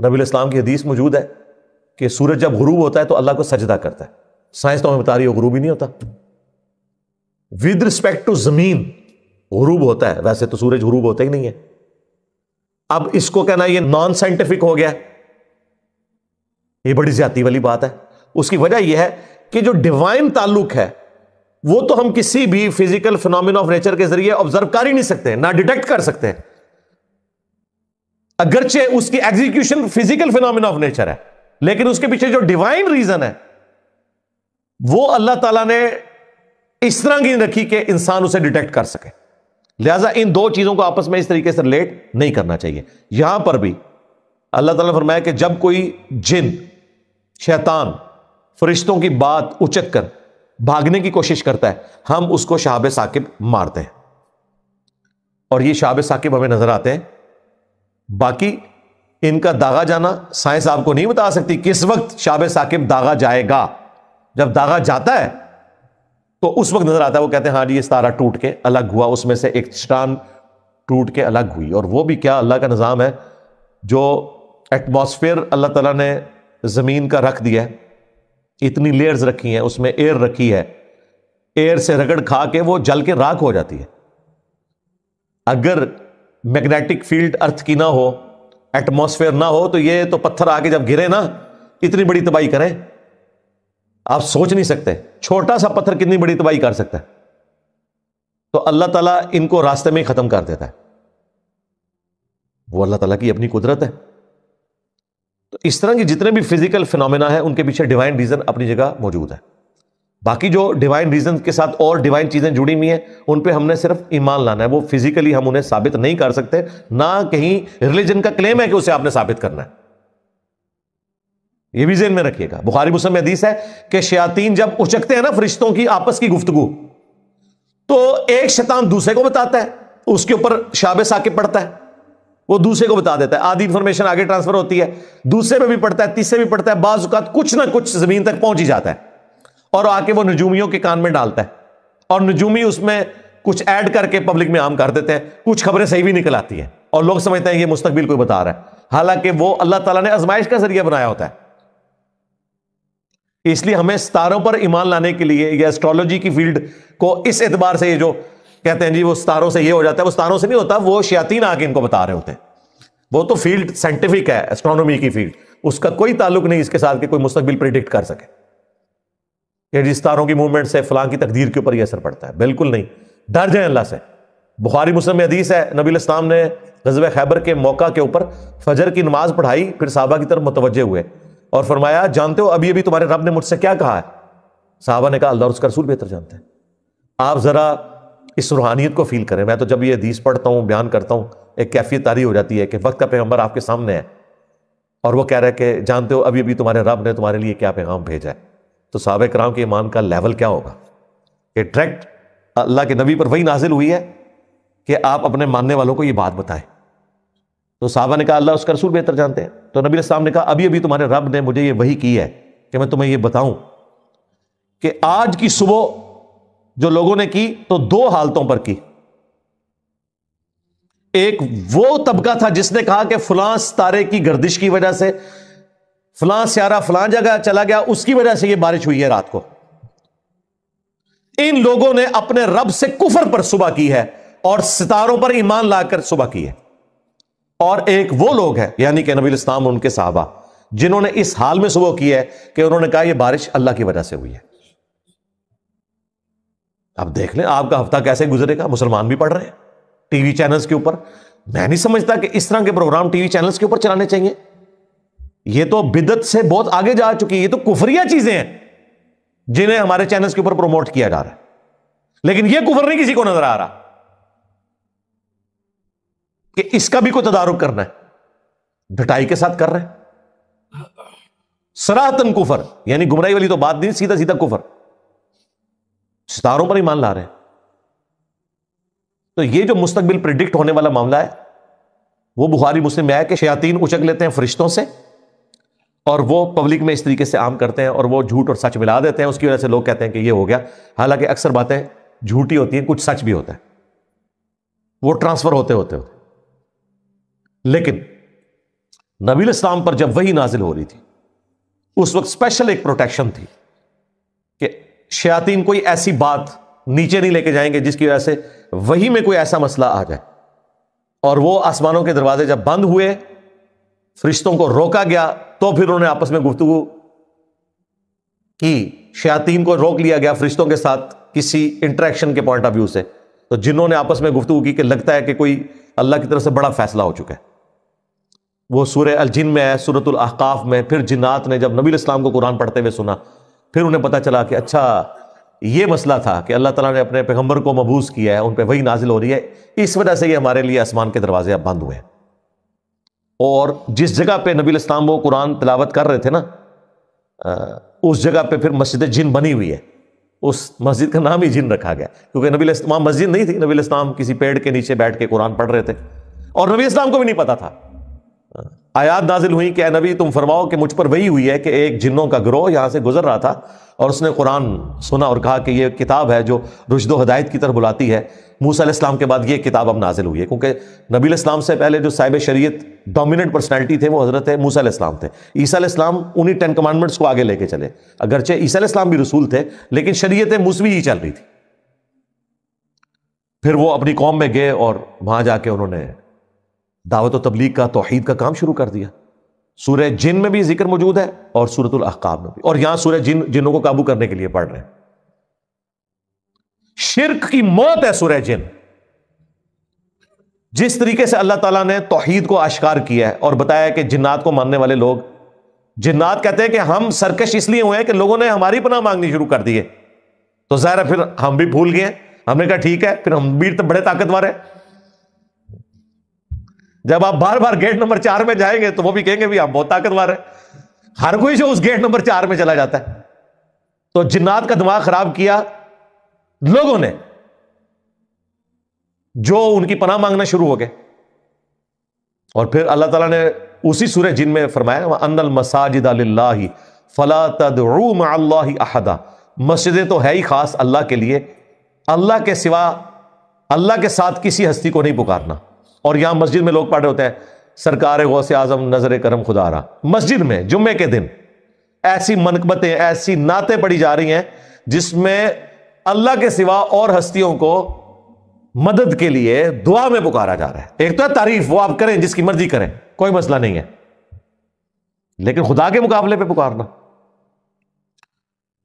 نبی علیہ السلام کی حدیث موجود ہے کہ سورج جب غروب ہوتا ہے تو اللہ کو سجدہ کرتا ہے. سائنس تو ہمیں بتا رہی ہے غروب ہی نہیں ہوتا. ود رسپیکٹ ٹو زمین غروب ہوتا ہے, ویسے تو سورج غروب ہوتا ہی نہیں ہے. اب اس کو کہنا یہ نان سائنٹیفک ہو گیا, یہ بڑی زیادتی والی بات ہے. اس کی وجہ یہ ہے کہ جو ڈیوائن تعلق ہے وہ تو ہم کسی بھی فزیکل فینومینا آف نیچر کے ذریعے آبزرو کر ہی نہیں سکتے, نہ ڈیٹیکٹ کر سکتے, اگرچہ اس کی execution physical phenomena of nature ہے, لیکن اس کے پیچھے جو ڈیوائن ریزن ہے وہ اللہ تعالیٰ نے اس طرح کی رکھی کہ انسان اسے ڈیٹیکٹ کر سکے. لہذا ان دو چیزوں کو آپس میں اس طریقے سے ریلیٹ نہیں کرنا چاہیے. یہاں پر بھی اللہ تعالیٰ نے فرمایا کہ جب کوئی جن, شیطان, فرشتوں کی بات اچک کر بھاگنے کی کوشش کرتا ہے, ہم اس کو شہاب ثاقب مارتے ہیں. اور یہ شہاب ثاقب ہمیں نظر آتے ہیں. باقی ان کا داغا جانا سائنس آپ کو نہیں بتا سکتی کس وقت شہاب ثاقب داغا جائے گا. جب داغا جاتا ہے تو اس وقت نظر آتا ہے, وہ کہتے ہیں ہاں جی یہ ستارہ ٹوٹ کے الگ ہوا, اس میں سے ایک چٹان ٹوٹ کے الگ ہوئی. اور وہ بھی کیا اللہ کا نظام ہے, جو ایٹماسفیئر اللہ تعالیٰ نے زمین کا رکھ دیا ہے, اتنی لیئرز رکھی ہیں, اس میں ایئر رکھی ہے, ایئر سے رگڑ کھا کے وہ جل کے راکھ ہو جاتی ہے. اگر میگنیٹک فیلڈ ارتھ کی نہ ہو, ایٹماسفیئر نہ ہو, تو یہ تو پتھر آ کے جب گرے نا اتنی بڑی تباہی کریں, آپ سوچ نہیں سکتے. چھوٹا سا پتھر کتنی بڑی تباہی کر سکتا ہے. تو اللہ تعالیٰ ان کو راستے میں ہی ختم کر دیتا ہے. وہ اللہ تعالیٰ کی اپنی قدرت ہے. تو اس طرح کی جتنے بھی فزیکل فینومینا ہیں ان کے پیچھے ڈیوائن ریزن اپنی جگہ موجود ہے. باقی جو ڈیوائن ریزن کے ساتھ اور ڈیوائن چیزیں جڑی ہوئی ہیں ان پہ ہم نے صرف ایمان لانا ہے. وہ فزیکلی ہم انہیں ثابت نہیں کر سکتے, نہ کہیں ریلیجن کا کلیم ہے کہ اسے آپ نے ثابت کرنا ہے. یہ بھی ذہن میں رکھیے گا. بخاری مسلم میں حدیث ہے کہ شیاطین جب اچکتے ہیں نا فرشتوں کی آپس کی گفتگو, تو ایک شیطان دوسرے کو بتاتا ہے, اس کے اوپر شہاب ثاقب پڑتا ہے, وہ دوسرے کو بتا دیتا ہے, آدھی انفارمیشن آگے ٹرانسفر ہوتی ہے, دوسرے پہ بھی پڑتا ہے, تیسرے بھی پڑتا ہے, بعض اوقات کچھ نہ کچھ زمین تک پہنچ ہی جاتا ہے, اور آ کے وہ نجومیوں کے کان میں ڈالتا ہے, اور نجومی اس میں کچھ ایڈ کر کے پبلک میں عام کر دیتے ہیں. کچھ خبریں صحیح بھی نکل آتی ہیں اور لوگ سمجھتے ہیں یہ مستقبل کوئی بتا رہا ہے, حالانکہ وہ اللہ تعالیٰ نے آزمائش کا ذریعہ بنایا ہوتا ہے. اس لیے ہمیں ستاروں پر ایمان لانے کے لیے یا ایسٹرولوجی کی فیلڈ کو اس اعتبار سے, یہ جو کہتے ہیں جی وہ ستاروں سے یہ ہو جاتا ہے, وہ ستاروں سے نہیں ہوتا, وہ شیاطین آ کے ان کو بتا رہے ہوتے ہیں. وہ تو فیلڈ سائنٹیفک ہے, ایسٹرونومی کی فیلڈ, اس کا کوئی تعلق نہیں اس کے ساتھ کہ کوئی مستقبل پریڈکٹ کر سکے کہ جی ستاروں کی موومنٹ سے فلاں کی تقدیر کے اوپر یہ اثر پڑتا ہے. بالکل نہیں. ڈر جائیں اللہ سے. بخاری مسلم میں حدیث ہے, نبی علیہ السلام نے غزوہ خیبر کے موقع کے اوپر فجر کی نماز پڑھائی, پھر صحابہ کی طرف متوجہ ہوئے اور فرمایا جانتے ہو ابھی ابھی تمہارے رب نے مجھ سے کیا کہا ہے؟ صحابہ نے کہا اللہ اور اس کا رسول بہتر جانتے ہیں. آپ ذرا اس روحانیت کو فیل کریں. میں تو جب یہ حدیث پڑھتا ہوں, بیان کرتا ہوں, ایک کیفیت طاری ہو جاتی ہے کہ وقت کا پیغمبر آپ کے سامنے ہے اور وہ کہہ رہا ہے کہ جانتے ہو ابھی ابھی تمہارے رب نے تمہارے لیے کیا پیغام بھیجا ہے. تو صحابہ کرام کے ایمان کا لیول کیا ہوگا کہ ڈائریکٹ اللہ کے نبی پر وہی نازل ہوئی ہے کہ آپ اپنے ماننے والوں کو یہ بات بتائیں. تو صحابہ نے کہا اللہ اس کا رسول بہتر جانتے ہیں. تو نبی علیہ السلام نے کہا ابھی ابھی تمہارے رب نے مجھے یہ وحی کی ہے کہ میں تمہیں یہ بتاؤں کہ آج کی صبح جو لوگوں نے کی تو دو حالتوں پر کی. ایک وہ طبقہ تھا جس نے کہا کہ فلاں ستارے کی گردش کی وجہ سے فلاں سیارہ فلاں جگہ چلا گیا, اس کی وجہ سے یہ بارش ہوئی ہے رات کو. ان لوگوں نے اپنے رب سے کفر پر صبح کی ہے اور ستاروں پر ایمان لا کر صبح کی ہے. اور ایک وہ لوگ ہیں یعنی کہ نبی علیہ السلام ان کے صحابہ جنہوں نے اس حال میں صبح کی ہے کہ انہوں نے کہا یہ بارش اللہ کی وجہ سے ہوئی ہے. اب دیکھ لیں آپ کا ہفتہ کیسے گزرے گا. مسلمان بھی پڑھ رہے ہیں ٹی وی چینلز کے اوپر. میں نہیں سمجھتا کہ اس طرح کے پروگرام ٹی وی چینلز کے اوپر چلانے چاہیے. یہ تو بدعت سے بہت آگے جا چکی ہے. یہ تو کفریہ چیزیں ہیں جنہیں ہمارے چینلز کے اوپر پروموٹ کیا جا رہا ہے, لیکن یہ کفر نہیں کسی کو نظر آ رہا کہ اس کا بھی کوئی تدارک کرنا ہے. ڈٹائی کے ساتھ کر رہے ہیں. سراحتن کفر, یعنی گمراہی والی تو بات نہیں, سیدھا سیدھا کفر. ستاروں پر ایمان لا رہے ہیں. تو یہ جو مستقبل پریڈکٹ ہونے والا معاملہ ہے وہ بخاری مسلم میں ہے کہ شیاطین اچک لیتے ہیں فرشتوں سے اور وہ پبلک میں اس طریقے سے عام کرتے ہیں اور وہ جھوٹ اور سچ ملا دیتے ہیں. اس کی وجہ سے لوگ کہتے ہیں کہ یہ ہو گیا, حالانکہ اکثر باتیں جھوٹی ہوتی ہیں, کچھ سچ بھی ہوتا ہے, وہ ٹرانسفر ہوتے. لیکن نبی علیہ السلام پر جب وحی نازل ہو رہی تھی اس وقت اسپیشل ایک پروٹیکشن تھی کہ شیاطین کوئی ایسی بات نیچے نہیں لے کے جائیں گے جس کی وجہ سے وحی میں کوئی ایسا مسئلہ آ جائے. اور وہ آسمانوں کے دروازے جب بند ہوئے، فرشتوں کو روکا گیا، تو پھر انہوں نے آپس میں گفتگو کی. شیاطین کو روک لیا گیا فرشتوں کے ساتھ کسی انٹریکشن کے پوائنٹ آف ویو سے. تو جنوں نے آپس میں گفتگو کی کہ لگتا ہے کہ کوئی اللہ کی طرف سے بڑا فیصلہ ہو چکا ہے. وہ سورہ الجن میں ہے، سورۃ الاحقاف میں. پھر جنات نے جب نبی علیہ السلام کو قرآن پڑھتے ہوئے سنا، پھر انہیں پتا چلا کہ اچھا یہ مسئلہ تھا کہ اللہ تعالیٰ نے اپنے پیغمبر کو مبعوث کیا ہے، ان پہ وحی نازل ہو رہی ہے، اس وجہ سے یہ ہمارے لیے آسمان کے دروازے اب بند ہوئے ہیں. اور جس جگہ پہ نبی علیہ السلام وہ قرآن تلاوت کر رہے تھے نا، اس جگہ پہ پھر مسجد جن بنی ہوئی ہے. اس مسجد کا نام ہی جن رکھا گیا کیونکہ نبی علیہ السلام مسجد نہیں تھی. نبی علیہ السلام کسی پیڑ کے نیچے بیٹھ کے قرآن پڑھ رہے تھے اور نبی علیہ السلام کو بھی نہیں پتا تھا. آیات نازل ہوئی کہ اے نبی تم فرماؤ کہ مجھ پر وہی ہوئی ہے کہ ایک جنوں کا گروہ یہاں سے گزر رہا تھا اور اس نے قرآن سنا اور کہا کہ یہ کتاب ہے جو رشد و ہدایت کی طرف بلاتی ہے. موسیٰ علیہ السلام کے بعد یہ کتاب اب نازل ہوئی ہے، کیونکہ نبی علیہ السلام سے پہلے جو صاحب شریعت ڈومیننٹ پرسنالٹی تھے وہ حضرت موسیٰ علیہ السلام تھے. عیسیٰ علیہ السلام انہی 10 کمانڈمنٹس کو آگے لے کے چلے. اگرچہ عیسیٰ علیہ السلام بھی رسول تھے لیکن شریعت موسوی ہی چل رہی تھی. پھر وہ اپنی قوم میں گئے اور وہاں جا کے انہوں نے دعوت و تبلیغ کا، توحید کا کام شروع کر دیا. سورہ جن میں بھی ذکر موجود ہے اور سورۃ الاحقاف میں بھی، اور یہاں سورہ جنوں کو قابو کرنے کے لیے پڑھ رہے ہیں. شرک کی موت ہے سورہ جن. جس طریقے سے اللہ تعالیٰ نے توحید کو آشکار کیا ہے اور بتایا کہ جنات کو ماننے والے لوگ، جنات کہتے ہیں کہ ہم سرکش اس لیے ہوئے ہیں کہ لوگوں نے ہماری پناہ مانگنی شروع کر دی ہے. تو ظاہر ہے پھر ہم بھی بھول گئے. ہم نے کہا ٹھیک ہے، پھر ہم بھی بڑے طاقتور ہیں. جب آپ بار بار گیٹ نمبر 4 میں جائیں گے تو وہ بھی کہیں گے بھی آپ بہت طاقتور ہیں. ہر کوئی جو اس گیٹ نمبر 4 میں چلا جاتا ہے. تو جنات کا دماغ خراب کیا لوگوں نے جو ان کی پناہ مانگنا شروع ہو گئے. اور پھر اللہ تعالیٰ نے اسی سورہ جن میں فرمایا وَأَنَّ الْمَسَاجِدَ لِلَّهِ فَلَا تَدْعُوا مَعَ اللَّهِ أَحَدًا. مسجدیں تو ہے ہی خاص اللہ کے لیے، اللہ کے سوا اللہ کے ساتھ کسی ہستی کو نہیں پکارنا. اور یہاں مسجد میں لوگ پڑھ رہے ہوتے ہیں سرکار غوث اعظم نظر کرم خدا را. مسجد میں جمعے کے دن ایسی منقبتیں، ایسی نعتیں پڑھی جا رہی ہیں جس میں اللہ کے سوا اور ہستیوں کو مدد کے لیے دعا میں پکارا جا رہا ہے. ایک تو ہے تعریف، وہ آپ کریں جس کی مرضی کریں، کوئی مسئلہ نہیں ہے، لیکن خدا کے مقابلے پہ پکارنا.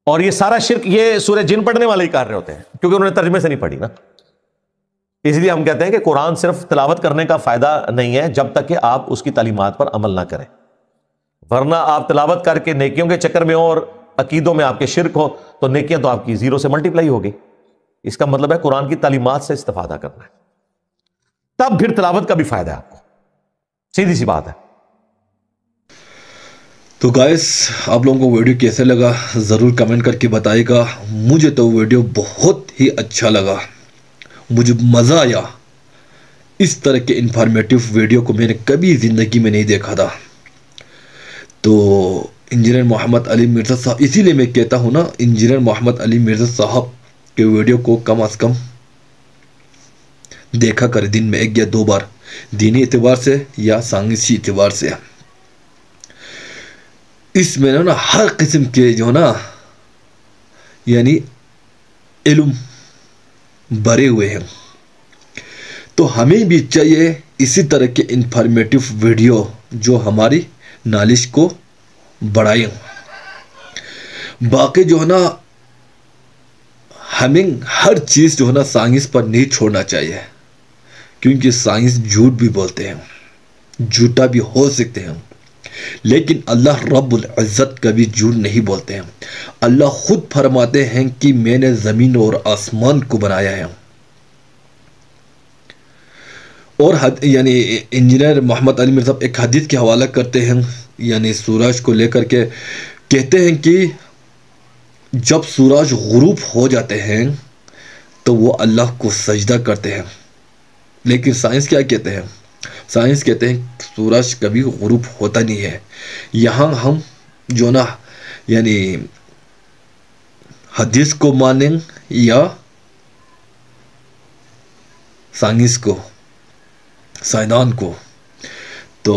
اور یہ سارا شرک یہ سورہ جن پڑھنے والے ہی کر رہے ہوتے ہیں کیونکہ انہوں نے ترجمے سے نہیں پڑھی نا. اس لیے ہم کہتے ہیں کہ قرآن صرف تلاوت کرنے کا فائدہ نہیں ہے جب تک کہ آپ اس کی تعلیمات پر عمل نہ کریں. ورنہ آپ تلاوت کر کے نیکیوں کے چکر میں اور عقیدوں میں آپ کے شرک ہو تو نیکیاں تو آپ کی 0 سے ملٹیپلائی ہوگی. اس کا مطلب ہے قرآن کی تعلیمات سے استفادہ کرنا ہے، تب پھر تلاوت کا بھی فائدہ ہے آپ کو. سیدھی سی بات ہے. تو گائز آپ لوگوں کو ویڈیو کیسے لگا ضرور کمنٹ کر کے بتائے گا. مجھے تو ویڈیو بہت ہی اچھا لگا، مجھے مزہ آیا. اس طرح کے انفارمیٹیو ویڈیو کو میں نے کبھی زندگی میں نہیں دیکھا تھا. تو انجینئر محمد علی مرزا صاحب، اسی لیے میں کہتا ہوں نا انجینئر محمد علی مرزا صاحب کے ویڈیو کو کم از کم دیکھا کرے، دن میں 1 یا 2 بار، دینی اعتبار سے یا سائنسی اعتبار سے. اس میں نا ہر قسم کے جو نا یعنی علم بھرے ہوئے ہیں. تو ہمیں بھی چاہیے اسی طرح کے انفارمیٹیو ویڈیو جو ہماری نالج کو بڑھائیں. باقی جو ہے نا ہمیں ہر چیز جو ہے نا سائنس پر نہیں چھوڑنا چاہیے، کیونکہ سائنس جھوٹ بھی بولتے ہیں، جھوٹا بھی ہو سکتے ہیں، لیکن اللہ رب العزت کبھی جھوٹ نہیں بولتے ہیں. اللہ خود فرماتے ہیں کہ میں نے زمین اور آسمان کو بنایا ہے. اور یعنی انجینئر محمد علی مرزا ایک حدیث کے حوالہ کرتے ہیں، یعنی سورج کو لے کر کے کہتے ہیں کہ جب سورج غروب ہو جاتے ہیں تو وہ اللہ کو سجدہ کرتے ہیں. لیکن سائنس کیا کہتے ہیں؟ سائنس کہتے ہیں سورج کبھی غروب ہوتا نہیں ہے. یہاں ہم جو نا یعنی حدیث کو مانیں یا سائنس کو، سائنسدان کو. تو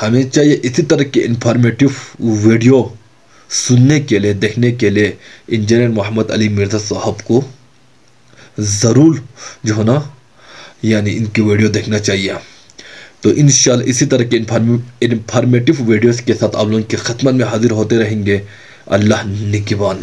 ہمیں چاہیے اسی طرح کے انفارمیٹیو ویڈیو سننے کے لیے، دیکھنے کے لیے انجینئر محمد علی مرزا صاحب کو ضرور جو ہے نا یعنی ان کی ویڈیو دیکھنا چاہیے. تو انشاءاللہ اسی طرح کے انفارمیٹیو ویڈیوز کے ساتھ آپ لوگوں کی خدمت میں حاضر ہوتے رہیں گے. اللہ نگہبان.